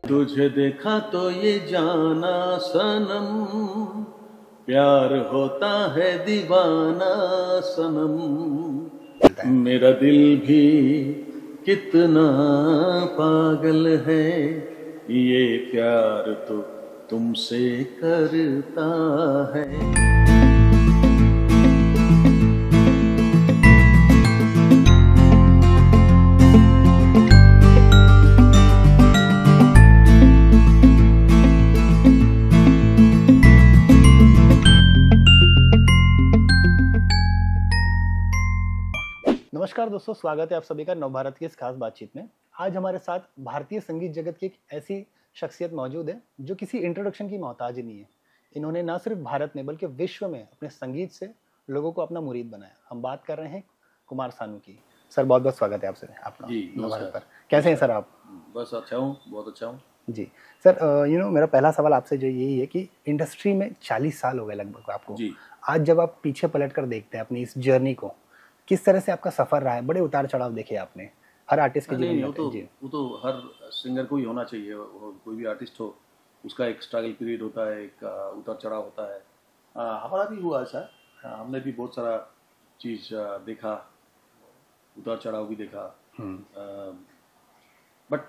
तुझे देखा तो ये जाना सनम, प्यार होता है दीवाना सनम। मेरा दिल भी कितना पागल है, ये प्यार तो तुमसे करता है। नमस्कार दोस्तों, स्वागत है आप सभी का नवभारत की इस खास बातचीत में। आज हमारे साथ भारतीय संगीत जगत की एक ऐसी शख्सियत मौजूद है जो किसी इंट्रोडक्शन की मोहताज ही नहीं है। इन्होंने न सिर्फ भारत में बल्कि विश्व में अपने संगीत से लोगों को अपना मुरीद बनाया। हम बात कर रहे हैं कुमार सानू की। सर बहुत बहुत स्वागत है आपसे आपका नवभारत पर। कैसे हैं सर आप? बस अच्छा हूँ, बहुत अच्छा हूँ जी सर। मेरा पहला सवाल आपसे जो यही है कि इंडस्ट्री में 40 साल हो गए लगभग आपको जी। आज जब आप पीछे पलट कर देखते हैं अपनी इस जर्नी को, किस तरह से आपका सफर रहा है? बड़े उतार चढ़ाव देखे आपने हर आर्टिस्ट के जीवन में। वो तो हर सिंगर को ही होना चाहिए। कोई भी आर्टिस्ट हो, उसका एक स्ट्रगल पीरियड होता है, एक उतार चढ़ाव होता है। हमारा भी हुआ ऐसा। हमने भी बहुत सारा चीज़ देखा, उतार चढ़ाव भी देखा। बट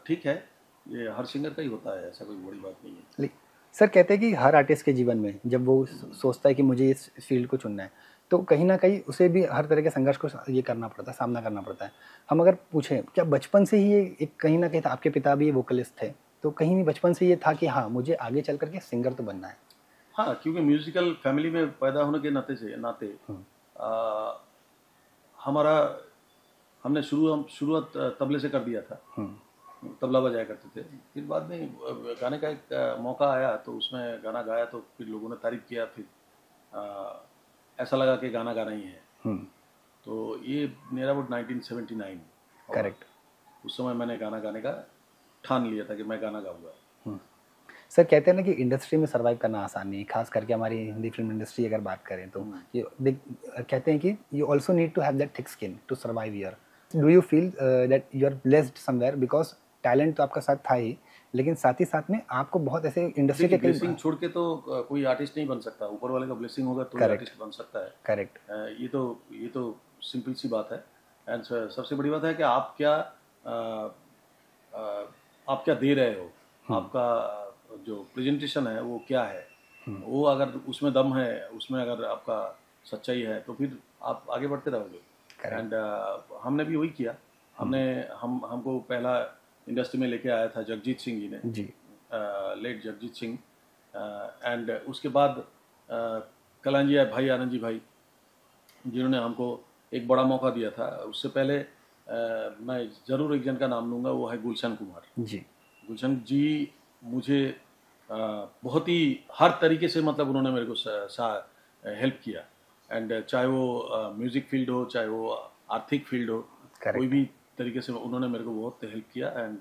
ठीक है, ये हर सिंगर का ही होता है, ऐसा कोई बड़ी बात नहीं है। सर कहते हैं कि हर आर्टिस्ट के जीवन में जब वो सोचता है कि मुझे इस फील्ड को चुनना है, तो कहीं ना कहीं उसे भी हर तरह के संघर्ष को ये करना पड़ता है, सामना करना पड़ता है। हम अगर पूछें, क्या बचपन से ही ये एक कहीं ना कहीं था? आपके पिता भी वोकलिस्ट थे, तो कहीं भी बचपन से ये था कि हाँ मुझे आगे चल करके सिंगर तो बनना है? हाँ, क्योंकि म्यूजिकल फैमिली में पैदा होने के नाते हमने शुरुआत तबले से कर दिया था। तबला बजाया करते थे। फिर बाद में गाने का एक मौका आया तो उसमें गाना गाया, तो फिर लोगों ने तारीफ किया। फिर ऐसा लगा कि गाना गाना ही है। तो ये मेरा वो 1979 करेक्ट, उस समय मैंने गाना गाने का ठान लिया था कि मैं गाना गाऊंगा। सर कहते हैं ना कि इंडस्ट्री में सर्वाइव करना आसान नहीं है, खास करके हमारी हिंदी फिल्म इंडस्ट्री अगर बात करें तो ये कहते हैं कि you also need to have that thick skin to survive here. Do you feel that you are blessed somewhere? Because talent तो आपका साथ था ही, लेकिन साथ ही साथ में आपको बहुत ऐसे इंडस्ट्री के ब्लेसिंग छोड़ के तो कोई आर्टिस्ट नहीं बन सकता। ऊपर वाले का ब्लेसिंग होगा तो आर्टिस्ट बन सकता है। करेक्ट। ये तो सिंपल सी बात है। एंड सबसे बड़ी बात है कि आप क्या दे रहे हो, आपका जो प्रेजेंटेशन है वो क्या है। वो अगर उसमें दम है, उसमें अगर आपका सच्चाई है, तो फिर आप आगे बढ़ते रहोगे। एंड हमने भी वही किया। हमको पहला इंडस्ट्री में लेके आया था जगजीत सिंह जी ने, लेट जगजीत सिंह। एंड उसके बाद कलांजी भाई, आनंद जी भाई, जिन्होंने हमको एक बड़ा मौका दिया था। उससे पहले मैं ज़रूर एक जन का नाम लूँगा, वो है गुलशन कुमार जी। गुलशन जी मुझे बहुत ही हर तरीके से, मतलब उन्होंने मेरे को हेल्प किया। एंड चाहे वो म्यूज़िक फील्ड हो, चाहे वो आर्थिक फील्ड हो, कोई भी तरीके से उन्होंने मेरे को बहुत हेल्प किया। एंड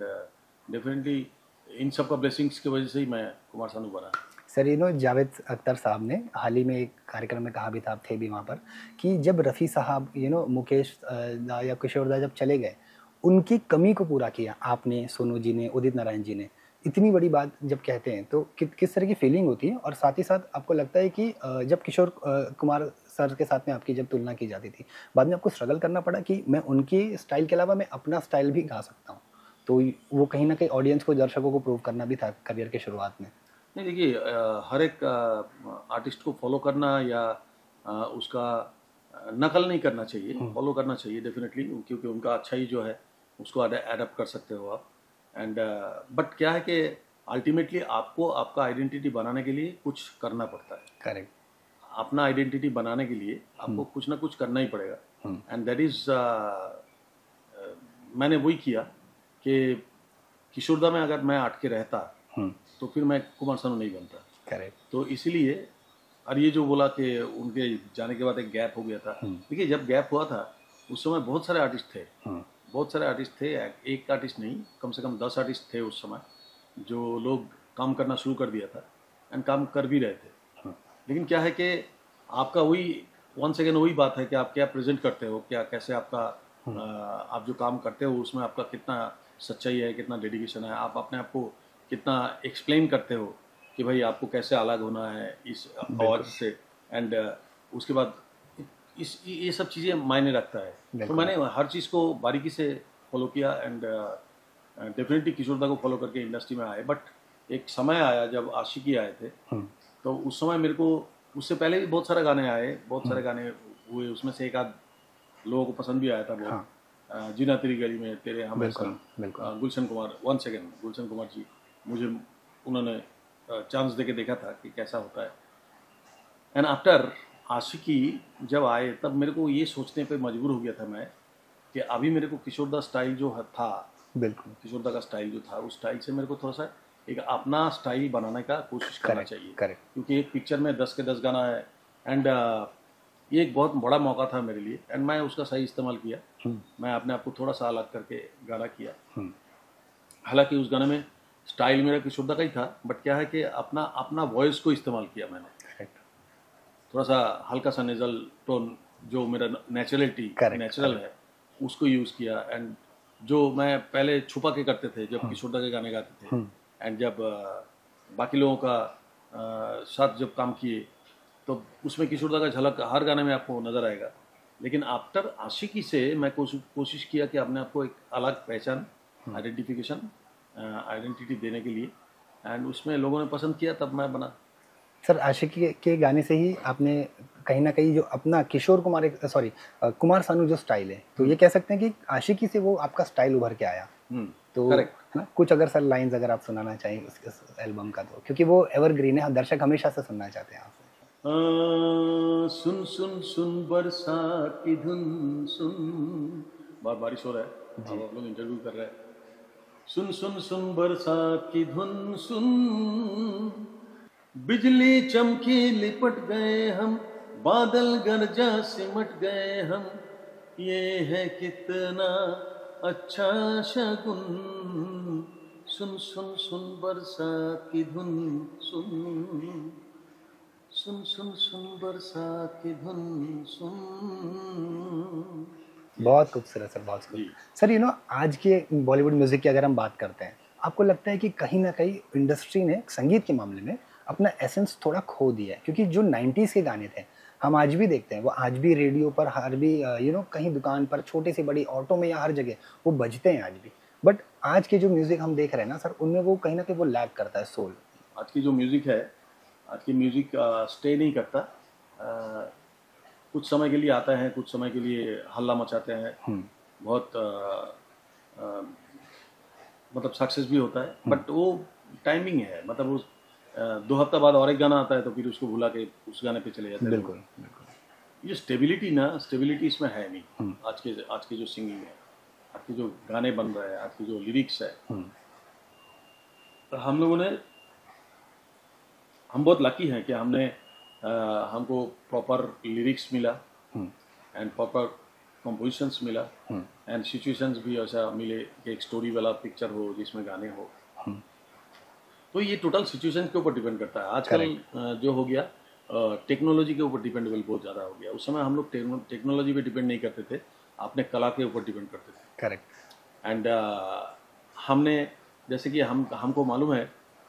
डेफिनेटली इन सब का ब्लेसिंग्स की वजह से ही मैं कुमार सानू बना। सर जावेद अख्तर साहब ने हाल ही में एक कार्यक्रम में कहा भी था, आप थे भी वहाँ पर, कि जब रफ़ी साहब मुकेश दा या किशोर दा जब चले गए, उनकी कमी को पूरा किया आपने, सोनू जी ने, उदित नारायण जी ने। इतनी बड़ी बात जब कहते हैं तो किस तरह की फीलिंग होती है? और साथ ही साथ आपको लगता है कि जब किशोर कुमार सर के साथ में आपकी जब तुलना की जाती थी, बाद में आपको स्ट्रगल करना पड़ा कि मैं उनके स्टाइल के अलावा मैं अपना स्टाइल भी गा सकता हूँ, तो वो कहीं ना कहीं ऑडियंस को, दर्शकों को प्रूव करना भी था करियर के शुरुआत में? नहीं, देखिए, हर एक आर्टिस्ट को फॉलो करना या उसका नकल नहीं करना चाहिए, फॉलो करना चाहिए डेफिनेटली, क्योंकि उनका अच्छा ही जो है उसको एडप्ट कर सकते हो आप। एंड बट क्या है कि अल्टीमेटली आपको आपका आइडेंटिटी बनाने के लिए कुछ करना पड़ता है। करेक्ट। अपना आइडेंटिटी बनाने के लिए आपको कुछ ना कुछ करना ही पड़ेगा। एंड दैट इज़ मैंने वही किया कि किशोरदा में अगर मैं अटके रहता तो फिर मैं कुमार सानू नहीं बनता। करेक्ट। तो इसीलिए, और ये जो बोला कि उनके जाने के बाद एक गैप हो गया था, देखिए जब गैप हुआ था उस समय बहुत सारे आर्टिस्ट थे, बहुत सारे आर्टिस्ट थे। एक आर्टिस्ट नहीं, कम से कम 10 आर्टिस्ट थे उस समय, जो लोग काम करना शुरू कर दिया था एंड काम कर भी रहे थे। लेकिन क्या है कि आपका वही वन सेकेंड वही बात है कि आप क्या प्रेजेंट करते हो, क्या कैसे आपका आप जो काम करते हो उसमें आपका कितना सच्चाई है, कितना डेडिकेशन है, आप अपने आप को कितना एक्सप्लेन करते हो कि भाई आपको कैसे अलग होना है इस आवाज़ से। एंड उसके बाद ये सब चीज़ें मायने रखता है। तो मैंने हर चीज़ को बारीकी से फॉलो किया एंड डेफिनेटली किशोर दा को फॉलो करके इंडस्ट्री में आए। बट एक समय आया जब आशिकी आए थे, तो उस समय मेरे को, उससे पहले भी बहुत सारे गाने आए, बहुत सारे गाने हुए, उसमें से एक आध लोगों को पसंद भी आया था बहुत। जीना तेरी गली में, तेरे हमेशा, गुलशन कुमार, वन सेकेंड, गुलशन कुमार जी, मुझे उन्होंने चांस देके देखा था कि कैसा होता है। एंड आफ्टर आशिकी जब आए तब मेरे को ये सोचने पे मजबूर हो गया था मैं कि अभी मेरे को किशोर दा स्टाइल जो था, बिल्कुल किशोर दा का स्टाइल जो था, उस स्टाइल से मेरे को थोड़ा सा एक अपना स्टाइल बनाने का कोशिश करना चाहिए। क्योंकि एक पिक्चर में 10 के 10 गाना है एंड ये एक बहुत बड़ा मौका था मेरे लिए एंड मैं उसका सही इस्तेमाल किया। मैं अपने आप को थोड़ा सा अलग करके गाना किया। हालांकि उस गाने में स्टाइल मेरा किशोर दा का ही था, बट क्या है कि अपना अपना वॉइस को इस्तेमाल किया मैंने, थोड़ा सा हल्का सा नेजल टोन जो मेरा नेचुरल है उसको यूज़ किया। एंड जो मैं पहले छुपा के करते थे जब किशोर दा के गाने गाते थे, एंड जब बाकी लोगों का साथ जब काम किए तो उसमें किशोर दा का झलक हर गाने में आपको नज़र आएगा। लेकिन आफ्टर आशिकी से मैं कोशिश किया कि अपने आप को एक अलग पहचान, आइडेंटिटी देने के लिए, एंड उसमें लोगों ने पसंद किया, तब मैं बना। सर आशिकी के गाने से ही आपने कहीं ना कहीं जो अपना किशोर कुमार, कुमार सानू जो स्टाइल है, तो ये कह सकते हैं कि आशिकी से वो आपका स्टाइल उभर के आया। तो ना कुछ अगर सर लाइंस अगर आप सुनाना चाहें इस एल्बम का, तो क्योंकि वो एवरग्रीन है, दर्शक हमेशा से सुनना चाहते हैं आपसे। सुन सुन सुन बरसात की धुन सुन, बहुत बारिश हो रहा है, अब आप लोग इंटरव्यू कर रहे हैं। सुन सुन सुन बरसात की धुन सुन, बिजली चमकी लिपट गए हम, बादल गरजा सिमट गए हम, ये है कितना अच्छा शगुन। सुन सुन सुन बरसात की धुन सुन, सुन सुन सुन बरसात की धुन सुन। बहुत खूबसूरत सर, बहुत खूबसूरत सर। आज के बॉलीवुड म्यूजिक की अगर हम बात करते हैं, आपको लगता है कि कहीं ना कहीं इंडस्ट्री ने संगीत के मामले में अपना एसेंस थोड़ा खो दिया है? क्योंकि जो 90s के गाने थे हम आज भी देखते हैं, वो आज भी रेडियो पर, हर भी कहीं दुकान पर, छोटी सी बड़ी ऑटो में या हर जगह वो बजते हैं आज भी। बट आज के जो म्यूजिक हम देख रहे हैं ना सर, उनमें वो कहीं ना कहीं वो लैग करता है सोल। आज की जो म्यूजिक है, आज की म्यूजिक स्टे नहीं करता, कुछ समय के लिए आता है, कुछ समय के लिए हल्ला मचाते हैं, बहुत मतलब सक्सेस भी होता है, बट वो टाइमिंग है। मतलब उस 2 हफ्ता बाद और एक गाना आता है तो फिर उसको भुला के उस गाने पे चले जाते हैं। बिल्कुल। ये स्टेबिलिटी इसमें है नहीं। आज के जो सिंगिंग है, आज के जो गाने बन रहे हैं, आज की जो लिरिक्स है, तो हम लोगों ने, हम बहुत लकी हैं कि हमको प्रॉपर लिरिक्स मिला एंड प्रॉपर कंपोजिशंस मिला एंड सिचुएशंस भी ऐसा मिले कि एक स्टोरी वाला पिक्चर हो जिसमें गाने हो। तो ये टोटल सिचुएशन के ऊपर डिपेंड करता है। आजकल जो हो गया टेक्नोलॉजी के ऊपर डिपेंडेबल बहुत ज़्यादा हो गया। उस समय हम लोग टेक्नोलॉजी पे डिपेंड नहीं करते थे, अपने कला के ऊपर डिपेंड करते थे। करेक्ट। एंड हमने, जैसे कि हमको मालूम है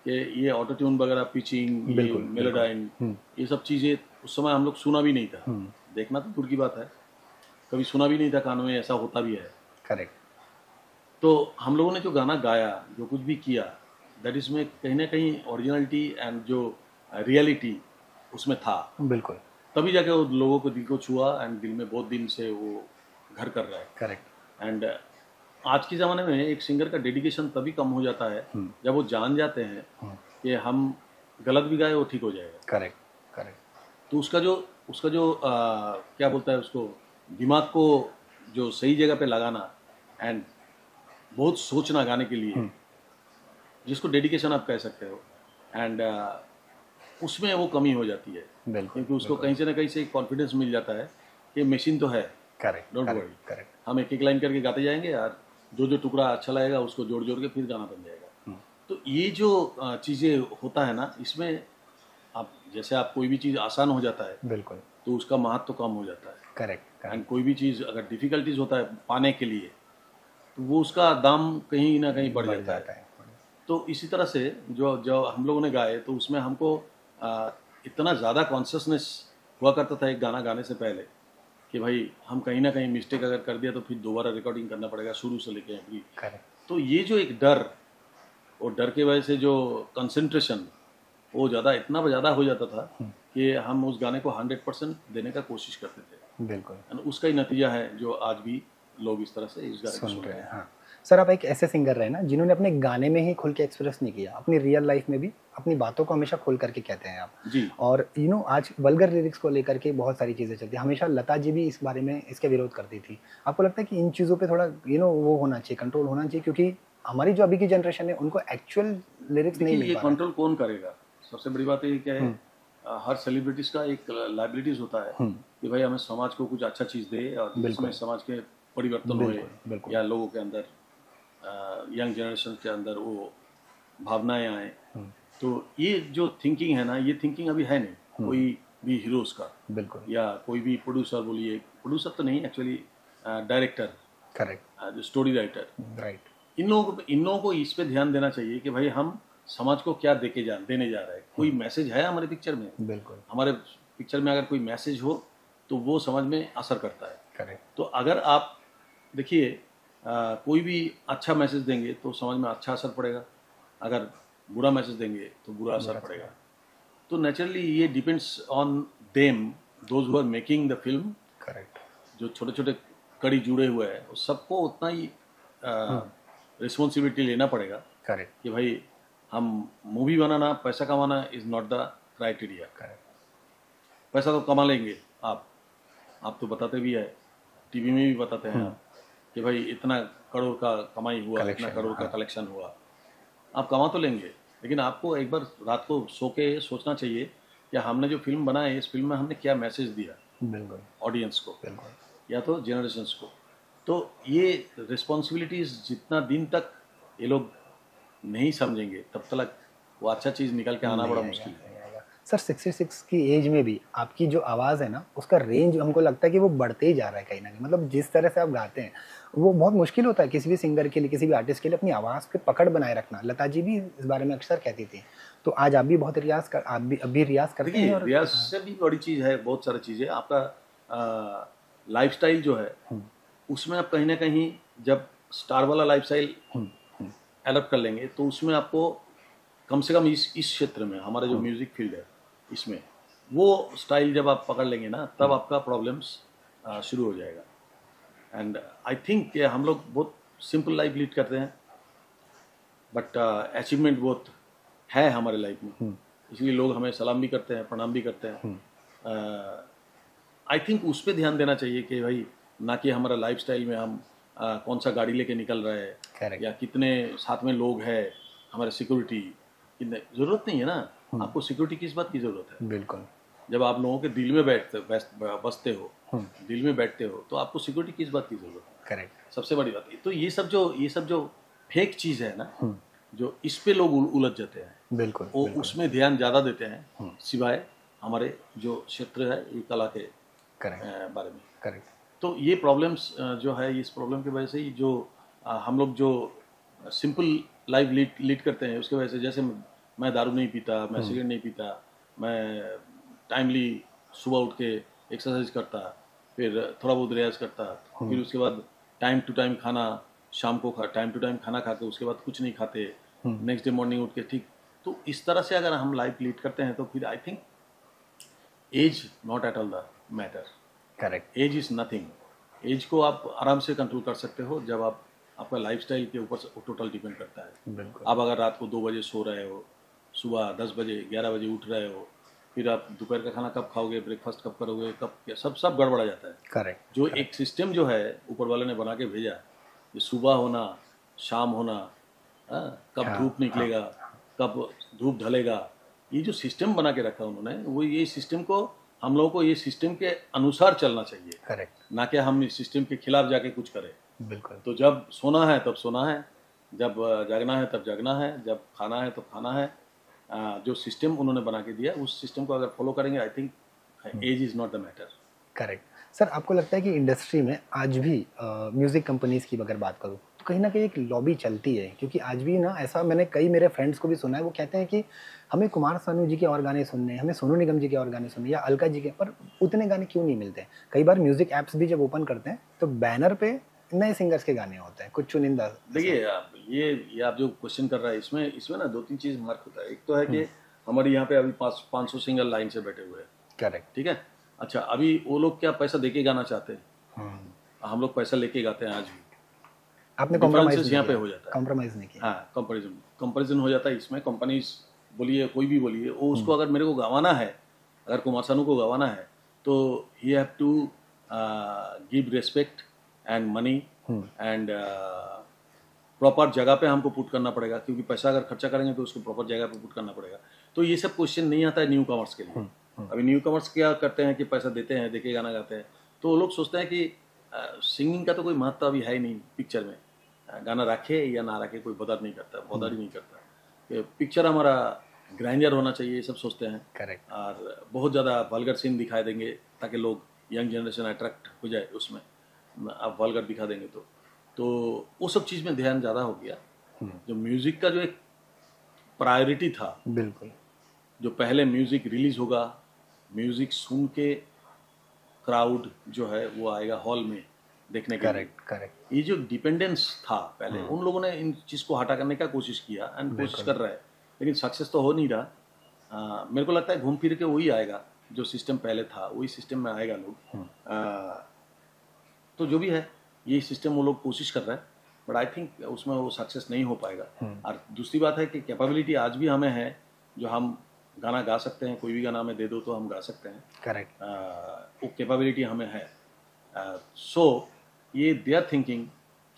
कि ये ऑटो ट्यून वगैरह, पिचिंग, ये मेलोडाइन, ये सब चीज़ें उस समय हम लोग सुना भी नहीं था। देखना तो दूर की बात है, कभी सुना भी नहीं था कानों में, ऐसा होता भी है। करेक्ट। तो हम लोगों ने जो गाना गाया, जो कुछ भी किया, दैट इज में कहीं ना कहीं ओरिजिनलिटी एंड जो रियलिटी उसमें था। बिल्कुल। तभी जाके वो लोगों को दिल को छुआ एंड दिल में बहुत दिन से वो घर कर रहा है। करेक्ट। एंड आज के ज़माने में एक सिंगर का डेडिकेशन तभी कम हो जाता है जब वो जान जाते हैं कि हम गलत भी गाए वो ठीक हो जाएगा। करेक्ट। करेक्ट। तो उसका जो क्या बोलता है, उसको दिमाग को जो सही जगह पे लगाना एंड बहुत सोचना गाने के लिए, जिसको डेडिकेशन आप कह सकते हो, एंड उसमें वो कमी हो जाती है। क्योंकि उसको कहीं से ना कहीं से कॉन्फिडेंस मिल जाता है कि मशीन तो है। करेक्ट। डोंट वरी, हम एक लाइन करके गाते जाएंगे यार, जो टुकड़ा अच्छा लगेगा उसको जोड़ जोड़ के फिर गाना बन जाएगा। तो ये जो चीज़ें होता है ना, इसमें आप जैसे आप कोई भी चीज़ आसान हो जाता है, बिल्कुल, तो उसका महत्व तो कम हो जाता है। करेक्ट। एंड कोई भी चीज़ अगर डिफिकल्टीज होता है पाने के लिए, तो वो उसका दाम कहीं ना कहीं बढ़ जाता है। तो इसी तरह से जो जो हम लोगों ने गाए तो उसमें हमको इतना ज़्यादा कॉन्शियसनेस हुआ करता था एक गाना गाने से पहले कि भाई हम कहीं ना कहीं मिस्टेक अगर कर दिया तो फिर दोबारा रिकॉर्डिंग करना पड़ेगा शुरू से लेके अभी। तो ये जो एक डर, और डर की वजह से जो कंसंट्रेशन वो इतना ज़्यादा हो जाता था कि हम उस गाने को 100% देने का कोशिश करते थे। बिल्कुल। उसका ही नतीजा है जो आज भी लोग इस तरह से इस गाने को सुन रहे हैं। हाँ सर, आप एक ऐसे सिंगर रहे ना जिन्होंने अपने गाने में ही खुल के एक्सप्रेस नहीं किया, अपनी रियल लाइफ में भी अपनी बातों को हमेशा खोल करके कहते हैं आप जी। और आज वल्गर लिरिक्स को लेकर के बहुत सारी चीज़ें चलती हैं। हमेशा लता जी भी इस बारे में इसके विरोध करती थी। आपको लगता है कि इन चीज़ों पे थोड़ा वो होना चाहिए, कंट्रोल होना चाहिए, क्योंकि हमारी जो अभी की जनरेशन है उनको एक्चुअल लिरिक्स नहीं मिल पा रहा है। कंट्रोल कौन करेगा? सबसे बड़ी बात ये क्या है, हर सेलिब्रिटीज का एक लाइबिलिटीज होता है कि भाई हमें समाज को कुछ अच्छा चीज़ दे और जिसमें समाज के परिवर्तन होए या लोगों के अंदर, यंग जनरेशन के अंदर वो भावनाएं आए। तो ये जो थिंकिंग है ना, ये थिंकिंग अभी है नहीं कोई भी हीरोज का, बिल्कुल, या कोई भी प्रोड्यूसर, बोलिए प्रोड्यूसर तो नहीं, एक्चुअली डायरेक्टर, करेक्ट, जो स्टोरी राइटर, राइट, इन लोगों को इस पे ध्यान देना चाहिए कि भाई हम समाज को क्या देने जा रहे हैं। कोई मैसेज है हमारे पिक्चर में? बिल्कुल, हमारे पिक्चर में अगर कोई मैसेज हो तो वो समझ में असर करता है। करेक्ट। तो अगर आप देखिए कोई भी अच्छा मैसेज देंगे तो समाज में अच्छा असर पड़ेगा, अगर बुरा मैसेज देंगे तो बुरा असर पड़ेगा। तो नेचुरली ये depends on them, those who are making the film. Correct. जो छोटे छोटे कड़ी जुड़े हुए हैं उस सबको उतना ही रिस्पॉन्सिबिलिटी लेना पड़ेगा। करेक्ट। कि भाई हम मूवी बनाना, पैसा कमाना इज नॉट द क्राइटेरिया। पैसा तो कमा लेंगे आप तो बताते भी है, टीवी में भी बताते हैं आप कि भाई इतना करोड़ का कमाई हुआ, इतना करोड़ का कलेक्शन हुआ, आप कमा तो लेंगे, लेकिन आपको एक बार रात को सो के सोचना चाहिए कि हमने जो फिल्म बनाई इस फिल्म में हमने क्या मैसेज दिया बिल्कुल ऑडियंस को, या तो जनरेशन्स को। तो ये रिस्पॉन्सिबिलिटीज जितना दिन तक ये लोग नहीं समझेंगे तब तक वो अच्छा चीज़ निकल के आना बड़ा मुश्किल है। सर 66 की एज में भी आपकी जो आवाज़ है ना, उसका रेंज हमको लगता है कि वो बढ़ते ही जा रहा है कहीं ना कहीं। मतलब जिस तरह से आप गाते हैं वो बहुत मुश्किल होता है किसी भी सिंगर के लिए, किसी भी आर्टिस्ट के लिए अपनी आवाज़ पे पकड़ बनाए रखना। लता जी भी इस बारे में अक्सर कहती थी। तो आज आप भी बहुत आप भी अभी रियाज करते हैं? और रियाज से भी बड़ी चीज़ है, बहुत सारी चीज़ें। आपका लाइफस्टाइल जो है उसमें आप कहीं ना कहीं जब स्टार वाला लाइफस्टाइल एडप्ट कर लेंगे तो उसमें आपको कम से कम इस क्षेत्र में, हमारा जो म्यूजिक फील्ड है इसमें, वो स्टाइल जब आप पकड़ लेंगे ना तब आपका प्रॉब्लम्स शुरू हो जाएगा। एंड आई थिंक कि हम लोग बहुत सिंपल लाइफ लीड करते हैं, बट अचीवमेंट बहुत है हमारे लाइफ में, इसलिए लोग हमें सलाम भी करते हैं, प्रणाम भी करते हैं। आई थिंक उस पर ध्यान देना चाहिए कि भाई ना कि हमारा लाइफस्टाइल में हम कौन सा गाड़ी लेके निकल रहे हैं या कितने साथ में लोग हैं, हमारे सिक्योरिटी कितने, जरूरत नहीं है ना। आपको सिक्योरिटी किस बात की जरूरत है? बिल्कुल, जब आप लोगों के दिल में बसते हो, दिल में बैठते हो, तो आपको सिक्योरिटी किस बात की जरूरत है? करेक्ट, सबसे बड़ी बात। तो ये सब जो फेक चीज है ना, जो इस पे लोग उलझ जाते हैं, बिल्कुल, वो उसमें ध्यान ज्यादा देते हैं सिवाय हमारे जो क्षेत्र है ये कला के बारे में। करेक्ट। तो ये प्रॉब्लम्स जो है, इस प्रॉब्लम की वजह से ही जो हम लोग जो सिंपल लाइफ लीड करते हैं उसकी वजह से, जैसे मैं दारू नहीं पीता, मैं सिगरेट नहीं पीता, मैं टाइमली सुबह उठ के एक्सरसाइज करता, फिर थोड़ा बहुत रियाज करता, फिर उसके बाद टाइम टू टाइम खाना, शाम को टाइम टू टाइम खाना खा के उसके बाद कुछ नहीं खाते, नेक्स्ट डे मॉर्निंग उठ के ठीक। तो इस तरह से अगर हम लाइफ लीड करते हैं तो फिर I think age not at all the matter. Correct, age is nothing. Age को आप आराम से कंट्रोल कर सकते हो जब आपका लाइफस्टाइल के ऊपर टोटल डिपेंड करता है। बिल्कुल। आप अगर रात को 2 बजे सो रहे हो, सुबह 10 बजे 11 बजे उठ रहे हो, फिर आप दोपहर का खाना कब खाओगे, ब्रेकफास्ट कब करोगे, कब क्या, सब गड़बड़ा जाता है। करेक्ट। जो एक सिस्टम जो है ऊपर वाले ने बना के भेजा, ये सुबह होना, शाम होना, कब धूप निकलेगा, कब धूप ढलेगा, ये जो सिस्टम बना के रखा उन्होंने, वो ये सिस्टम को हम लोगों को ये सिस्टम के अनुसार चलना चाहिए। करेक्ट। ना कि हम इस सिस्टम के खिलाफ जाके कुछ करें। बिल्कुल। तो जब सोना है तब सोना है, जब जागना है तब जागना है, जब खाना है तब खाना है। जो सिस्टम उन्होंने बना के दिया उस सिस्टम को अगर फॉलो करेंगे, I think age is not the matter. Correct. Sir आपको लगता है कि इंडस्ट्री में आज भी म्यूजिक कंपनीज की अगर बात करूँ तो कहीं ना कहीं एक लॉबी चलती है, क्योंकि आज भी ना ऐसा मैंने कई मेरे फ्रेंड्स को भी सुना है, वो कहते हैं कि हमें कुमार सानू जी के और गाने सुनने, हमें सोनू निगम जी के और गाने सुनने, या अलका जी के, पर उतने गाने क्यों नहीं मिलते। कई बार म्यूजिक ऐप्स भी जब ओपन करते हैं तो बैनर पे नए सिंगर्स के गाने होते हैं, कुछ चुनिंदा। देखिए आप ये आप जो क्वेश्चन कर रहा है, इसमें इसमें ना 2-3 चीज़ मार्क होता है। एक तो है कि हमारे यहाँ पे अभी 500 सिंगर लाइन से बैठे हुए हैं, करेक्ट। ठीक है। अच्छा, अभी वो लोग क्या पैसा देके गाना चाहते हैं? हम लोग पैसा लेके गाते हैं आज भी। आपने कॉम्प्रोमाइज यहाँ पे हो जाता है, कॉम्प्रोमाइज नहीं किया। हाँ, कंपैरिजन हो जाता है इसमें। कंपनीज बोलिए, कोई भी बोलिए, वो उसको अगर मेरे को गवाना है, अगर कुमार सानू को गवाना है, तो he have to give respect and money and proper जगह पे हमको पुट करना पड़ेगा, क्योंकि पैसा अगर खर्चा करेंगे तो उसको प्रॉपर जगह पे पुट करना पड़ेगा। तो ये सब क्वेश्चन नहीं आता है न्यू कमर्स के लिए। अभी न्यू कमर्स क्या करते हैं कि पैसा देते हैं, देके गाना गाते हैं, तो वो लोग सोचते हैं कि सिंगिंग का तो कोई महत्व अभी है ही नहीं पिक्चर में, गाना रखे या ना रखे कोई बदर नहीं करता, बदर ही नहीं करता। पिक्चर हमारा ग्रैंडर होना चाहिए, ये सब सोचते हैं। करेक्ट। और बहुत ज़्यादा वल्गर सीन दिखाई देंगे ताकि लोग, यंग जनरेशन अट्रैक्ट हो जाए उसमें। आप वल्गर दिखा देंगे तो वो सब चीज़ में ध्यान ज़्यादा हो गया। जो म्यूज़िक का जो एक प्रायोरिटी था, बिल्कुल, जो पहले म्यूज़िक रिलीज़ होगा, म्यूज़िक सुन के क्राउड जो है वो आएगा हॉल में देखने के लिए। करेक्ट। ये जो डिपेंडेंस था पहले, उन लोगों ने इन चीज़ को हटा करने का कोशिश किया एंड कोशिश कर रहा है, लेकिन सक्सेस तो हो नहीं रहा। मेरे को लगता है घूम फिर के वही आएगा जो सिस्टम पहले था, वही सिस्टम में आएगा लोग। तो जो भी है, ये सिस्टम वो लोग कोशिश कर रहे हैं, बट आई थिंक उसमें वो सक्सेस नहीं हो पाएगा। और दूसरी बात है कि कैपेबिलिटी आज भी हमें है, जो हम गाना गा सकते हैं, कोई भी गाना हमें दे दो तो हम गा सकते हैं। करेक्ट। वो कैपेबिलिटी हमें है। सो ये दे आर थिंकिंग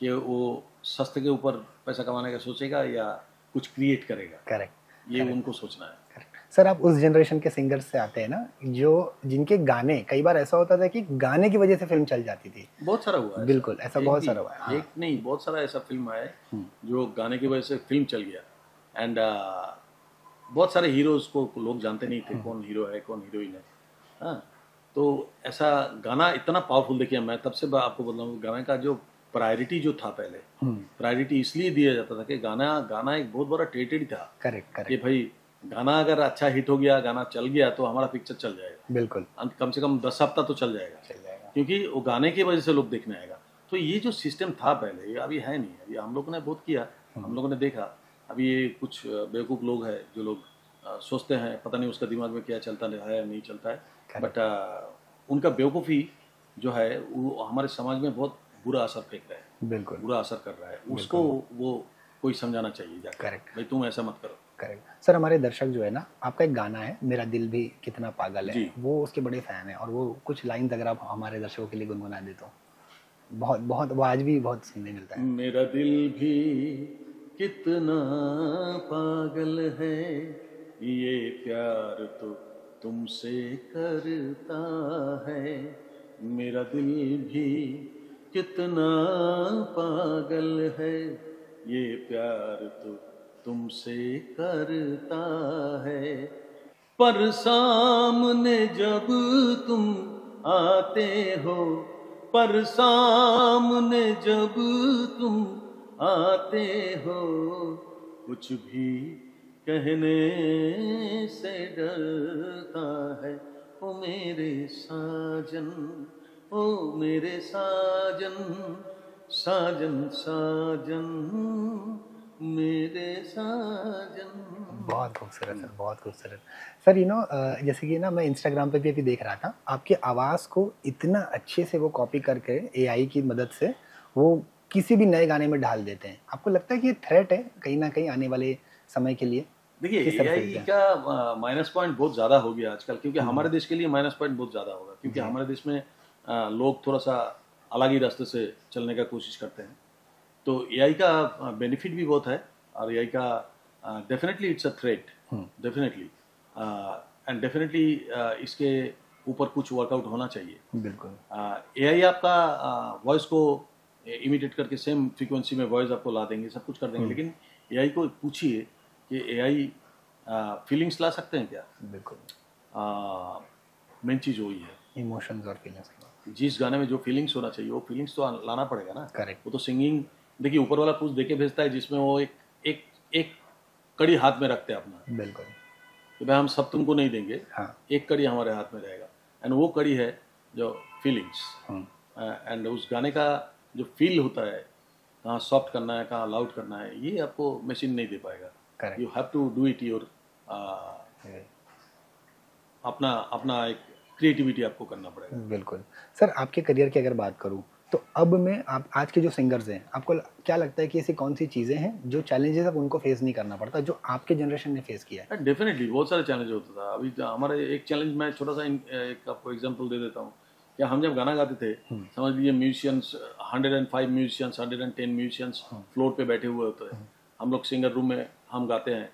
कि वो सस्ते के ऊपर पैसा कमाने का सोचेगा या कुछ क्रिएट करेगा। करेक्ट। ये उनको सोचना है। सर, आप उस जनरेशन के सिंगर से आते हैं ना, जो जिनके गाने, कई बार ऐसा होता था कि गाने की वजह से फिल्म चल जाती थी। बहुत सारा हुआ है। बिल्कुल, ऐसा बहुत सारा हुआ है। हाँ। एक नहीं, बहुत सारा ऐसा फिल्म आया जो गाने की वजह से फिल्म चल गया। एंड बहुत सारे हीरोज को लोग जानते नहीं थे, कौन हीरो है कौन हीरोइन है। हाँ, तो ऐसा गाना इतना पावरफुल, देखिए मैं तब से आपको बोल रहा हूँ, गाने का जो प्रायोरिटी जो था पहले, प्रायोरिटी इसलिए दिया जाता था कि गाना एक बहुत बड़ा टेरिटरी था। करेक्ट। कि भाई गाना अगर अच्छा हिट हो गया, गाना चल गया, तो हमारा पिक्चर चल जाएगा। बिल्कुल, कम से कम 10 हफ्ता तो चल जाएगा, क्योंकि वो गाने की वजह से लोग देखने आएगा। तो ये जो सिस्टम था पहले, ये अभी है नहीं। अभी हम लोगों ने बहुत किया, हम लोगों ने देखा। अभी ये कुछ बेवकूफ़ लोग हैं जो लोग सोचते हैं, पता नहीं उसका दिमाग में क्या चलता है या नहीं चलता है, बट उनका बेवकूफ़ी जो है वो हमारे समाज में बहुत बुरा असर फेंक रहा है। बिल्कुल, बुरा असर कर रहा है। उसको वो कोई समझाना चाहिए जाकर, करेक्ट, भाई तुम ऐसा मत करो। करेक्ट। सर, हमारे दर्शक जो है ना, आपका एक गाना है मेरा दिल भी कितना पागल है, वो उसके बड़े फैन है, और वो कुछ लाइन अगर आप हमारे दर्शकों के लिए गुनगुना दे तो बहुत बहुत, वो आज भी बहुत सुनने मिलता है। मेरा दिल भी कितना पागल है, ये प्यार तो तुमसे करता है। मेरा दिल भी कितना पागल है, ये प्यार तो तुमसे करता है। पर सामने जब तुम आते हो, पर सामने जब तुम आते हो, कुछ भी कहने से डरता है। ओ मेरे साजन, ओ मेरे साजन, साजन साजन मेरे साजन। बहुत खूबसूरत सर, बहुत खूबसूरत सर। जैसे कि ना, मैं इंस्टाग्राम पे भी अभी देख रहा था, आपकी आवाज़ को इतना अच्छे से वो कॉपी करके एआई की मदद से वो किसी भी नए गाने में डाल देते हैं। आपको लगता है कि ये थ्रेट है कहीं ना कहीं आने वाले समय के लिए? देखिए, एआई का माइनस पॉइंट बहुत ज़्यादा हो गया आजकल, क्योंकि हमारे देश के लिए माइनस पॉइंट बहुत ज़्यादा होगा, क्योंकि हमारे देश में लोग थोड़ा सा अलग ही रास्ते से चलने का कोशिश करते हैं। तो एआई का बेनिफिट भी बहुत है, और एआई का definitely it's a threat, definitely, and definitely इसके ऊपर कुछ वर्कआउट होना चाहिए। बिल्कुल। एआई आपका वॉइस को इमिटेट करके सेम फ्रीक्वेंसी में वॉइस आपको ला देंगे, सब कुछ कर देंगे, लेकिन एआई को पूछिए कि एआई फीलिंग्स ला सकते हैं क्या? बिल्कुल। मेन चीज़ वही है, इमोशंस और फीलिंग्स। जिस गाने में जो फीलिंग्स होना चाहिए वो फीलिंग्स तो लाना पड़ेगा ना। करेक्ट। वो तो सिंगिंग देखिए ऊपर वाला पूछ देके भेजता है जिसमें वो एक एक एक कड़ी हाथ में रखते हैं अपना, बिल्कुल, कि भाई हम सब तुमको नहीं देंगे, हाँ, एक कड़ी हमारे हाथ में रहेगा। एंड वो कड़ी है जो फीलिंग्स, एंड उस गाने का जो फील होता है, कहाँ सॉफ्ट करना है, कहाँ लाउड करना है, ये आपको मशीन नहीं दे पाएगा। Correct, you have to do it your, अपना अपना एक क्रिएटिविटी आपको करना पड़ेगा। बिल्कुल। सर आपके करियर की अगर बात करूँ तो अब में आप आज के जो सिंगर्स हैं, आपको क्या लगता है कि ऐसी कौन सी चीज़ें हैं जो चैलेंजेस अब उनको फेस नहीं करना पड़ता, जो आपके जनरेशन ने फेस किया है? डेफिनेटली बहुत सारे चैलेंज होता था। अभी हमारे एक चैलेंज, मैं छोटा सा एक आपको एग्जांपल दे देता हूँ। क्या हम जब गाना गाते थे, समझ लीजिए म्यूजिशियंस 105 म्यूजिशियंस, 110 म्यूजिशियंस फ्लोर पे बैठे हुए होते हैं, हम लोग सिंगर रूम में हम गाते हैं।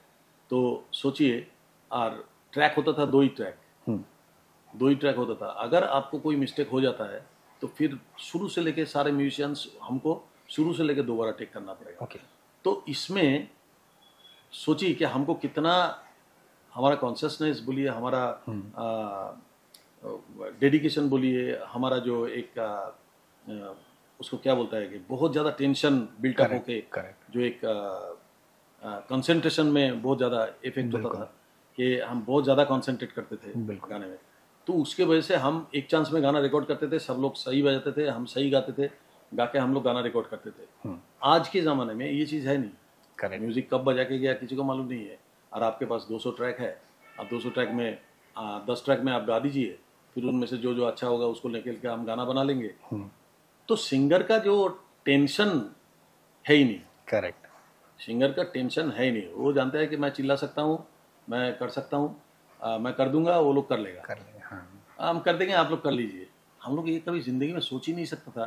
तो सोचिए, और ट्रैक होता था, 2 ही ट्रैक, 2 ही ट्रैक होता था। अगर आपको कोई मिस्टेक हो जाता है तो फिर शुरू से लेके सारे म्यूजिशियंस हमको शुरू से लेके दोबारा टेक करना पड़ेगा। ओके, तो इसमें सोचिए कि हमको कितना, हमारा कॉन्शियसनेस बोलिए, हमारा डेडिकेशन बोलिए, हमारा जो एक उसको क्या बोलता है कि बहुत ज़्यादा टेंशन बिल्टअप होके, जो एक कंसंट्रेशन में बहुत ज़्यादा इफेक्ट होता था, कि हम बहुत ज़्यादा कंसंट्रेट करते थे गाने में। तो उसके वजह से हम एक चांस में गाना रिकॉर्ड करते थे, सब लोग सही बजाते थे, हम सही गाते थे, गा के हम लोग गाना रिकॉर्ड करते थे। आज के ज़माने में ये चीज़ है नहीं। म्यूज़िक कब बजा के गया किसी को मालूम नहीं है। और आपके पास 200 ट्रैक है, अब 200 ट्रैक में 10 ट्रैक में आप गा दीजिए, फिर उनमें से जो जो अच्छा होगा उसको निकल के हम गाना बना लेंगे। तो सिंगर का जो टेंशन है ही नहीं। करेक्ट, सिंगर का टेंशन है ही नहीं। वो जानते हैं कि मैं चिल्ला सकता हूँ, मैं कर सकता हूँ, मैं कर दूंगा, वो लोग कर लेगा, हाँ, हम कर देंगे, आप लोग कर लीजिए। हम लोग ये कभी ज़िंदगी में सोच ही नहीं सकता था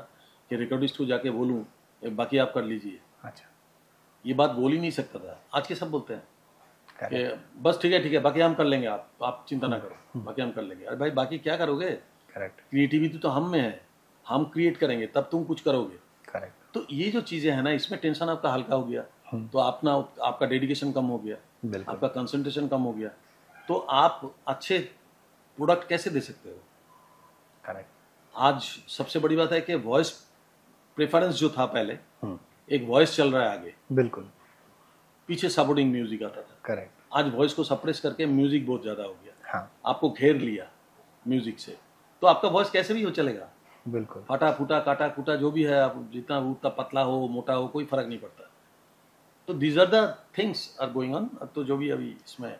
कि रिकॉर्डिस्ट को जाके बोलूँ बाकी आप कर लीजिए। अच्छा, ये बात बोल ही नहीं सकता था। आज के सब बोलते हैं कि बस ठीक है बाकी हम कर लेंगे, आप चिंता ना करो, बाकी हम कर लेंगे। अरे भाई बाकी क्या करोगे? करेक्ट, क्रिएटिविटी तो हम में है, हम क्रिएट करेंगे तब तुम कुछ करोगे। करेक्ट, तो ये जो चीज़ें हैं ना, इसमें टेंशन आपका हल्का हो गया, तो आपका डेडिकेशन कम हो गया, आपका कंसंट्रेशन कम हो गया, तो आप अच्छे प्रोडक्ट कैसे दे सकते हो? करेक्ट, आज सबसे बड़ी बात है कि वॉइस प्रेफरेंस जो था पहले, एक वॉइस चल रहा है आगे, बिल्कुल, पीछे सपोर्टिंग म्यूजिक आता था। करेक्ट, आज वॉइस को सप्रेस करके म्यूजिक बहुत ज़्यादा हो गया। हाँ, आपको घेर लिया म्यूजिक से, तो आपका वॉइस कैसे भी हो चलेगा, बिल्कुल, फटा फूटा काटा कूटा जो भी है, आप जितना उतना पतला हो मोटा हो कोई फर्क नहीं पड़ता। तो these are the things are going on. तो जो भी अभी इसमें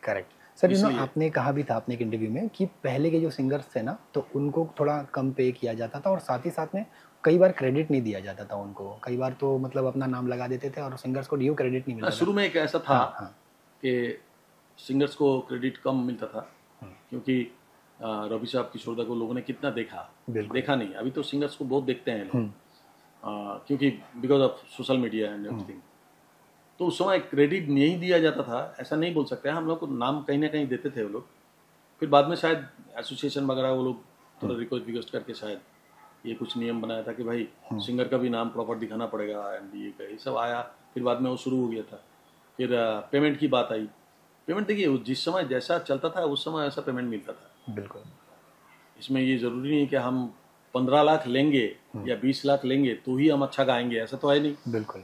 करेक्ट। सर आपने कहा भी था अपने एक इंटरव्यू में कि पहले के जो सिंगर्स थे ना, तो उनको थोड़ा कम पे किया जाता था और साथ ही साथ में कई बार क्रेडिट नहीं दिया जाता था उनको। कई बार तो मतलब अपना नाम लगा देते थे और सिंगर्स को ड्यू क्रेडिट नहीं मिलता था। शुरू में एक ऐसा था कि सिंगर्स को क्रेडिट कम मिलता था, क्योंकि रवि साहब, किशोर दा को लोगों ने कितना देखा नहीं। अभी तो सिंगर्स को बहुत देखते हैं लोग, क्योंकि because of social media and everything. तो उस समय क्रेडिट नहीं दिया जाता था, ऐसा नहीं बोल सकते। हम लोग को नाम कहीं ना कहीं देते थे वो लोग। फिर बाद में शायद एसोसिएशन वगैरह वो लोग थोड़ा रिक्वेस्ट करके शायद ये कुछ नियम बनाया था कि भाई सिंगर का भी नाम प्रॉपर दिखाना पड़ेगा, एंड ये सब आया। फिर बाद में वो शुरू हो गया था। फिर पेमेंट की बात आई। पेमेंट देखिए, जिस समय जैसा चलता था उस समय ऐसा पेमेंट मिलता था। बिल्कुल, इसमें ये ज़रूरी नहीं कि हम 15 लाख लेंगे या 20 लाख लेंगे तो ही हम अच्छा गाएंगे, ऐसा तो है नहीं। बिल्कुल,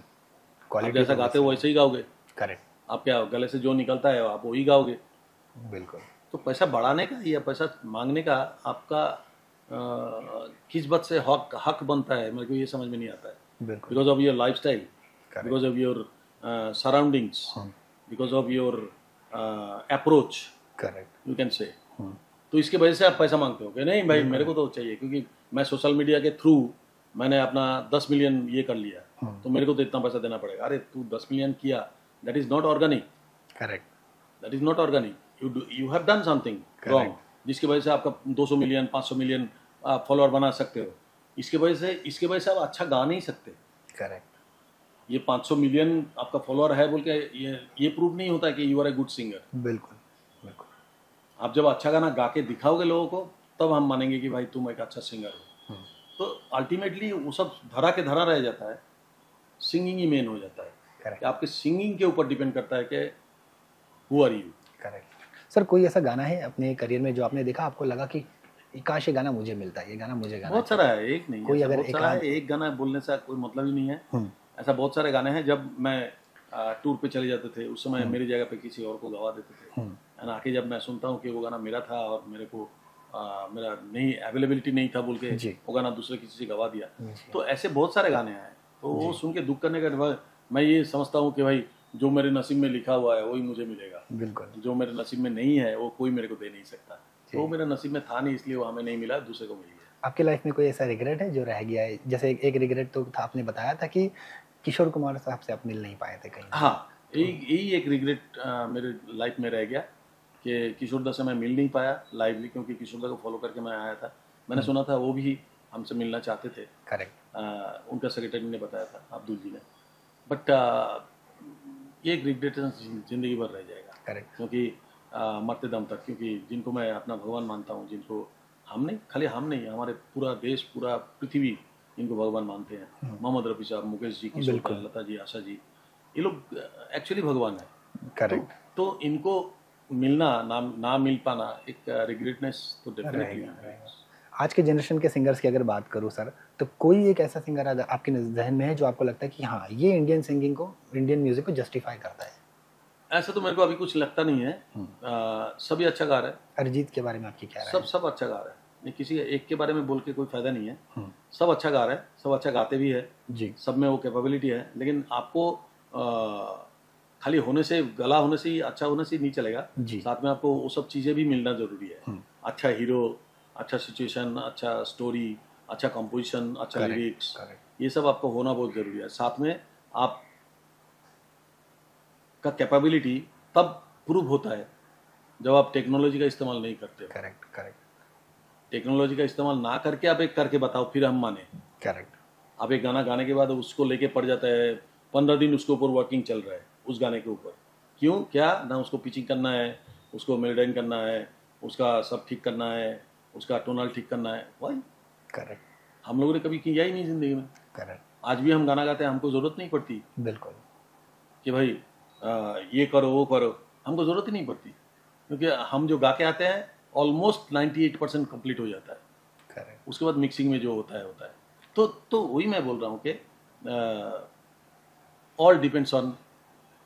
आप जैसा गाते हो वैसे ही गाओगे। करेक्ट, आप क्या गले से जो निकलता है आप वही गाओगे। बिल्कुल। तो पैसा बढ़ाने का या पैसा मांगने का आपका किस बात से हक बनता है, मेरे को ये समझ में नहीं आता है। Because of your life style, because of your surroundings, because of your approach, correct, you can say. तो इसके वजह से आप पैसा मांगते हो कि नहीं भाई मेरे को तो चाहिए, क्योंकि मैं सोशल मीडिया के थ्रू मैंने अपना 10 मिलियन ये कर लिया, तो मेरे को तो इतना पैसा देना पड़ेगा। अरे तू 10 मिलियन किया, that is not organic. Correct, that is not organic. You have done something wrong, जिसकी वजह से आपका 200 मिलियन 500 मिलियन आप फॉलोअर बना सकते हो। इसके वजह से आप अच्छा गा नहीं सकते। करेक्ट। ये 500 मिलियन आपका फॉलोअर है बोल के ये प्रूव नहीं होता कि you are a good singer. बिल्कुल, बिल्कुल। आप जब अच्छा गाना गा के दिखाओगे लोगों को, तब हम मानेंगे कि भाई तुम एक अच्छा सिंगर हो। तो अल्टीमेटली वो सब धरा के धरा रह जाता है, सिंगिंग ही मेन हो जाता है। कि आपके सिंगिंग के ऊपर डिपेंड करता है कि who are you. Correct. Sir कोई ऐसा गाना है अपने करियर में जो आपने देखा, आपको लगा कि काश ये गाना मुझे मिलता है, ये गाना मुझे गाना? बहुत सारा है, एक नहीं कोई है, अगर बहुत सारा है। एक गाना बोलने से कोई मतलब ही नहीं है। ऐसा बहुत सारे गाने हैं जब मैं टूर पे चले जाते थे, उस समय मेरी जगह पे किसी और को गवा देते थे, एंड आके जब मैं सुनता हूँ कि वो गाना मेरा था और मेरे को मेरा नहीं अवेलेबिलिटी नहीं था बोल के वो गाना दूसरे किसी से गवा दिया, तो ऐसे बहुत सारे गाने हैं। तो वो सुन के दुख करने का मैं ये समझता हूँ कि भाई जो मेरे नसीब में लिखा हुआ है वही मुझे मिलेगा, बिल्कुल। जो मेरे नसीब में नहीं है वो कोई मेरे को दे नहीं सकता। तो वो मेरा नसीब में था नहीं, इसलिए वो हमें नहीं मिला, दूसरे को मिल गया। आपकी लाइफ में कोई ऐसा रिग्रेट है जो रह गया है? जैसे एक रिग्रेट तो था, आपने बताया था कि किशोर कुमार साहब से आप मिल नहीं पाए थे कहीं। हाँ, यही एक रिग्रेट मेरे लाइफ में रह गया कि किशोर दा से मैं मिल नहीं पाया लाइवली, क्योंकि किशोर दा को फॉलो करके मैं आया था। मैंने सुना था वो भी हमसे मिलना चाहते थे। करेक्ट। उनका सेक्रेटरी ने बताया था, अब्दुल जी ने। बट ये एक रिग्रेट जिंदगी भर रह जाएगा। करेक्ट। क्योंकि मरते दम तक, क्योंकि जिनको मैं अपना भगवान मानता हूँ, जिनको हम नहीं, खाली हम नहीं, हमारे पूरा देश, पूरा पृथ्वी इनको भगवान मानते हैं। मोहम्मद रफ़ी साहब, मुकेश जी, किशोर दा, लता जी, आशा जी, ये लोग एक्चुअली भगवान है। करेक्ट। तो इनको मिलना ना मिल पाना एक रिग्रेटनेस तो डेफिनेटली। आज के जनरेशन के सिंगर्स की अगर बात करूँ सर, तो कोई एक ऐसा सिंगर आपके जहन में है जो आपको लगता है कि हाँ ये इंडियन सिंगिंग को, इंडियन म्यूजिक को जस्टिफाई करता है? ऐसा तो मेरे को अभी कुछ लगता नहीं है। सभी अच्छा गा रहे हैं। अरिजीत के बारे में आपकी क्या राय है? सब अच्छा गा रहे हैं, नहीं किसी एक के बारे में बोल के कोई फायदा नहीं है। सब अच्छा गा रहे हैं, सब अच्छा गाते भी है जी, सब में वो कैपेबिलिटी है। लेकिन आपको खाली होने से, गला होने से ही, अच्छा होने से ही नहीं चलेगा जी। साथ में आपको वो सब चीज़ें भी मिलना जरूरी है। अच्छा हीरो, अच्छा सिचुएशन, अच्छा स्टोरी, अच्छा कंपोजिशन, अच्छा लिरिक्स, ये सब आपको होना बहुत जरूरी है। साथ में आप का कैपेबिलिटी तब प्रूव होता है जब आप टेक्नोलॉजी का इस्तेमाल नहीं करते हो। Correct, correct. टेक्नोलॉजी का इस्तेमाल ना करके आप एक करके बताओ, फिर हम माने। करेक्ट। आप एक गाना गाने के बाद उसको लेके पड़ जाता है, 15 दिन उसके ऊपर वर्किंग चल रहा है उस गाने के ऊपर। क्यों? क्या ना उसको पिचिंग करना है, उसको मेलोडाइन करना है, उसका सब ठीक करना है, उसका टोनल ठीक करना है। वाई? करेक्ट। हम लोगों ने कभी किया ही नहीं जिंदगी में। करेक्ट। आज भी हम गाना गाते हैं, हमको जरूरत नहीं पड़ती बिल्कुल कि भाई ये करो वो करो, हमको जरूरत ही नहीं पड़ती, क्योंकि हम जो गा के आते हैं ऑलमोस्ट 98% कंप्लीट हो जाता है। करेक्ट। उसके बाद मिक्सिंग में जो होता है। तो वही मैं बोल रहा हूँ कि all depends on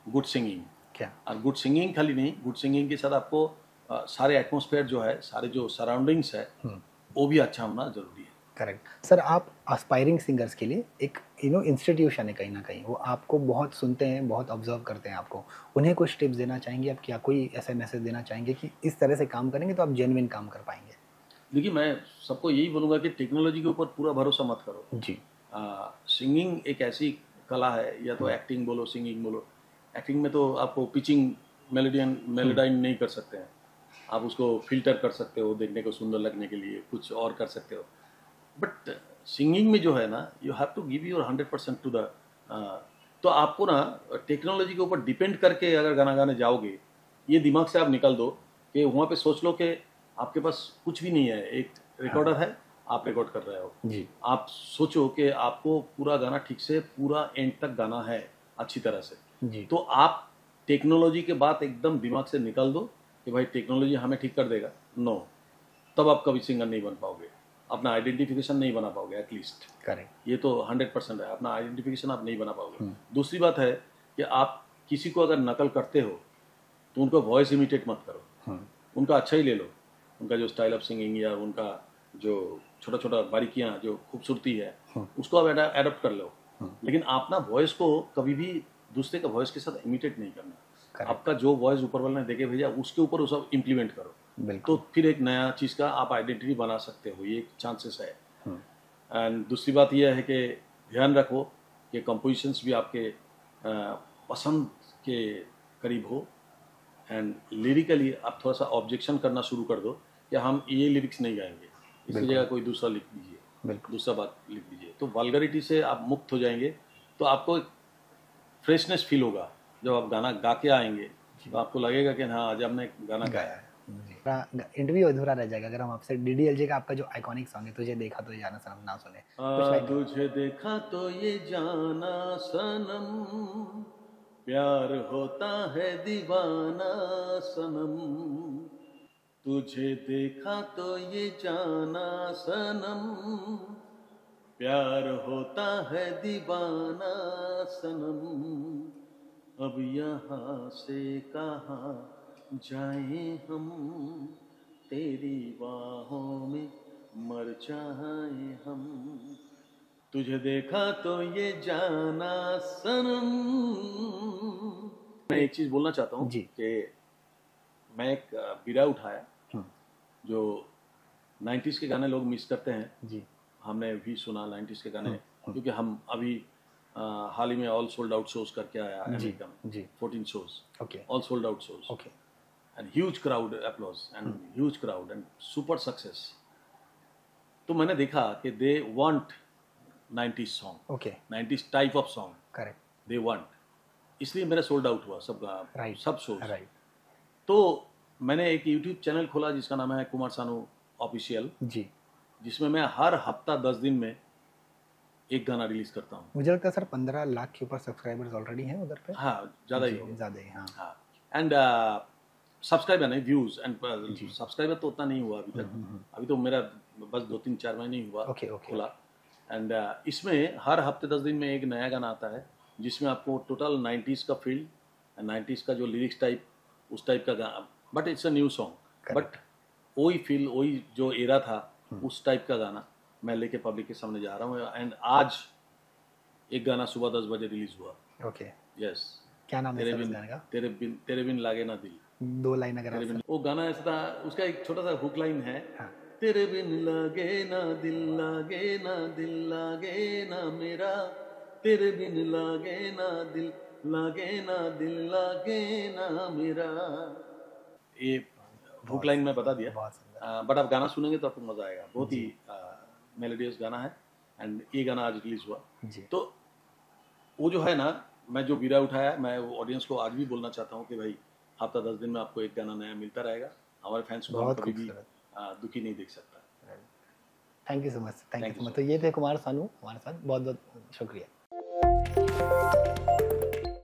good singing. क्या? और गुड सिंगिंग खाली नहीं, गुड सिंगिंग के साथ आपको सारे एटमॉस्फेयर जो है, सारे जो सराउंडिंग्स है, वो भी अच्छा होना जरूरी है। Correct sir. आप एस्पायरिंग सिंगर्स के लिए एक इंस्टीट्यूशन है कहीं ना कहीं, वो आपको बहुत सुनते हैं, बहुत ऑब्जर्व करते हैं आपको, उन्हें कुछ टिप्स देना चाहेंगे आप? क्या कोई ऐसा मैसेज देना चाहेंगे कि इस तरह से काम करेंगे तो आप जेन्युइन काम कर पाएंगे? देखिए, मैं सबको यही बोलूँगा कि टेक्नोलॉजी के ऊपर पूरा भरोसा मत करो जी। सिंगिंग एक ऐसी कला है, या तो एक्टिंग बोलो, सिंगिंग बोलो। एक्टिंग में तो आपको पिचिंग मेलोडाइन नहीं कर सकते हैं, आप उसको फिल्टर कर सकते हो देखने को सुंदर लगने के लिए, कुछ और कर सकते हो। बट सिंगिंग में जो है ना, you have to give your 100% to the. तो आपको ना टेक्नोलॉजी के ऊपर डिपेंड करके अगर गाना गाने जाओगे, ये दिमाग से आप निकाल दो कि वहाँ पे सोच लो कि आपके पास कुछ भी नहीं है, एक रिकॉर्डर है, आप रिकॉर्ड कर रहे हो जी। आप सोचो कि आपको पूरा गाना ठीक से पूरा एंड तक गाना है अच्छी तरह से जी। तो आप टेक्नोलॉजी के बात एकदम दिमाग से निकाल दो कि भाई टेक्नोलॉजी हमें ठीक कर देगा। नो, तब आप कभी सिंगर नहीं बन पाओगे, अपना आइडेंटिफिकेशन नहीं बना पाओगे एटलीस्ट। करेक्ट। ये तो 100% है, अपना आइडेंटिफिकेशन आप नहीं बना पाओगे। दूसरी बात है कि आप किसी को अगर नकल करते हो तो उनका वॉइस इमिटेट मत करो, उनका अच्छा ही ले लो, उनका जो स्टाइल ऑफ सिंगिंग या उनका जो छोटा छोटा बारीकियां, जो खूबसूरती है, उसको आप एडप्ट कर लो। लेकिन आप ना वॉइस को कभी भी दूसरे का वॉइस के साथ इमिटेट नहीं करना। आपका जो वॉइस ऊपर वाले ने देके भेजा उसके ऊपर वो सब इम्प्लीमेंट करो, तो फिर एक नया चीज़ का आप आइडेंटिटी बना सकते हो, ये एक चांसेस है। एंड दूसरी बात यह है कि ध्यान रखो कि कंपोजिशंस भी आपके पसंद के करीब हो, एंड लिरिकली आप थोड़ा सा ऑब्जेक्शन करना शुरू कर दो कि हम ये लिरिक्स नहीं गाएंगे, इसकी जगह कोई दूसरा लिख दीजिए, दूसरा बात लिख दीजिए। तो वल्गरिटी से आप मुक्त हो जाएंगे, तो आपको एक फ्रेशनेस फील होगा। जब आप गाना गा के आएंगे तो आपको लगेगा कि हाँ, आज हमने गाना गाया है। इंटरव्यू अधूरा रह जाएगा अगर हम आपसे डीडीएलजे का आपका जो आइकॉनिक सॉन्ग है, तुझे देखा तो ये जाना सनम, ना सुने। तुझे देखा तो ये जाना सनम, प्यार होता है दीवाना सनम, तुझे देखा तो ये जाना सनम, प्यार होता है दीवाना सनम, अब यहाँ से कहाँ जाए हम, तेरी बाहों में मर जाए हम, तुझे देखा तो ये जाना सनम। मैं एक चीज बोलना चाहता हूँ कि मैं एक बीड़ा उठाया जो 90s के गाने लोग मिस करते हैं जी। हमने भी सुना 90s के गाने, क्योंकि हम अभी हाल ही में ऑल सोल्ड आउट शोज करके आया अमेरिका में 14 shows, all sold out shows, and huge crowd applause and huge crowd and super success. तो मैंने देखा कि they want 90s song, 90s type of song, correct, they want, इसलिए मेरा sold out हुआ सब शोज। तो मैंने एक यूट्यूब चैनल खोला जिसका नाम है कुमार सानू ऑफिशियल जी, जिसमें मैं हर हफ्ता 10 दिन में एक गाना रिलीज करता हूँ। मुझे लगता है सर 15 लाख के ऊपर सब्सक्राइबर्स ऑलरेडी हैं उधर पे। हाँ, ज़्यादा ही हाँ। एंड सब्सक्राइबर नहीं, व्यूज एंड सब्सक्राइबर तो उतना नहीं हुआ अभी तक, अभी तो मेरा बस 2-3-4 महीने ही हुआ खोला। एंड इसमें हर हफ्ते 10 दिन में एक नया गाना आता है जिसमें आपको टोटल 90s का फील्ड, 90s का जो लिरिक्स टाइप, उस टाइप का गाना, but it's a new song, but वही फील, वही जो एरा था उस टाइप का गाना मैं लेके पब्लिक के सामने जा रहा हूँ। एंड आज एक गाना सुबह 10 बजे रिलीज हुआ। Okay, yes. क्या नाम है इस गाने का? तेरे बिन लागे ना दिल। 2 लाइन अगर वो गाना ऐसा था, उसका एक छोटा सा हुक लाइन है, हाँ। तेरे बिन लागे ना दिल, लागे ना दिल, लागे ना मेरा, तेरे बिन लागे ना दिल, लागे ना दिल, लागे ना मेरा। ये हुक लाइन मैं बता दिया, बट आप गाना सुनेंगे तो आपको मजा आएगा, बहुत ही मेलोडियस गाना है। एंड ये गाना आज रिलीज हुआ जी। तो वो जो है ना, मैं जो बीड़ा उठाया, मैं ऑडियंस को आज भी बोलना चाहता हूँ कि भाई हफ्ता 10 दिन में आपको एक गाना नया मिलता रहेगा। हमारे फैंस को हम कभी भी दुखी नहीं देख सकता। Thank you so much, thank you so much. तो ये थे कुमार सानू हमारे साथ, बहुत बहुत शुक्रिया।